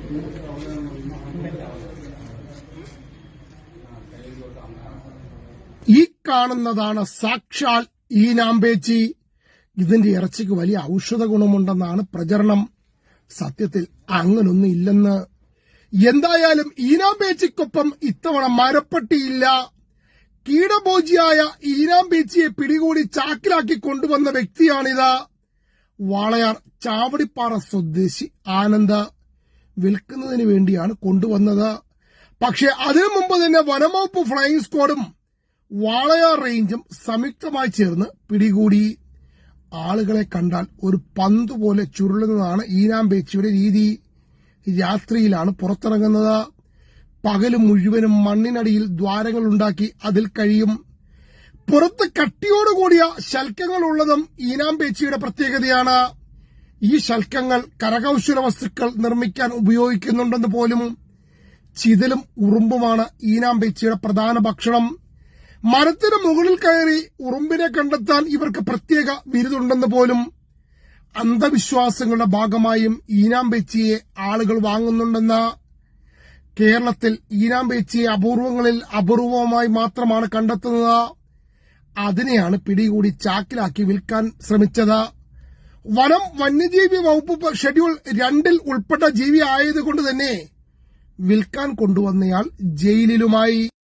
ഈ കാണുന്നതാണ് സാക്ഷാൽ ഈനാമ്പേച്ചി. ഇതിന്റെ ഇറച്ചിക്ക് വലിയ ഔഷധ ഗുണമുണ്ടെന്നാണ് പ്രചരണം. സത്യത്തിൽ അങ്ങനൊന്നും ഇല്ലെന്ന്. എന്തായാലും ഈനാമ്പേച്ചിക്കൊപ്പം ഇത്തവണ മരപ്പട്ടിയില്ല. കീടഭോജിയായ ഈനാമ്പേച്ചിയെ പിടികൂടി ചാക്കിലാക്കി കൊണ്ടുവന്ന വ്യക്തിയാണിത്. വാളയാർ ചാവടിപ്പാറ സ്വദേശി ആനന്ദ് വിൽക്കുന്നതിന് വേണ്ടിയാണ് കൊണ്ടുവന്നത്. പക്ഷെ അതിനു മുമ്പ് തന്നെ വനംവകുപ്പ് ഫ്ലൈയിംഗ് സ്ക്വാഡും വാളയാർ റേഞ്ചും സംയുക്തമായി ചേർന്ന് പിടികൂടി. ആളുകളെ കണ്ടാൽ ഒരു പന്ത് പോലെ ചുരുളുന്നതാണ് ഈനാമ്പേച്ചിയുടെ രീതി. രാത്രിയിലാണ് പുറത്തിറങ്ങുന്നത്. പകല് മുഴുവനും മണ്ണിനടിയിൽ ദ്വാരങ്ങൾ ഉണ്ടാക്കി അതിൽ കഴിയും. പുറത്ത് കട്ടിയോടുകൂടിയ ശൽക്കങ്ങൾ ഉള്ളതും ഈനാമ്പേച്ചിയുടെ പ്രത്യേകതയാണ്. ഈ ശൽക്കങ്ങൾ കരകൌശല വസ്തുക്കൾ നിർമ്മിക്കാൻ ഉപയോഗിക്കുന്നുണ്ടെന്ന് പോലും. ചിതലും ഉറുമ്പുമാണ് ഈനാമ്പേച്ചിയുടെ പ്രധാന ഭക്ഷണം. മരത്തിന് മുകളിൽ കയറി ഉറുമ്പിനെ കണ്ടെത്താൻ ഇവർക്ക് പ്രത്യേക ബിരുദുണ്ടെന്ന് പോലും. അന്ധവിശ്വാസങ്ങളുടെ ഭാഗമായും ഈനാമ്പേച്ചിയെ ആളുകൾ വാങ്ങുന്നുണ്ടെന്ന്. കേരളത്തിൽ ഈനാമ്പേച്ചിയെ അപൂർവങ്ങളിൽ അപൂർവമായി മാത്രമാണ് കണ്ടെത്തുന്നത്. അതിനെയാണ് പിടികൂടി ചാക്കിലാക്കി വിൽക്കാൻ ശ്രമിച്ചത്. വനം വന്യജീവി വകുപ്പ് ഷെഡ്യൂൾ 2 ഉൾപ്പെട്ട ജീവി ആയതുകൊണ്ട് തന്നെ വിൽക്കാൻ കൊണ്ടുവന്നയാൾ ജയിലിലുമായി.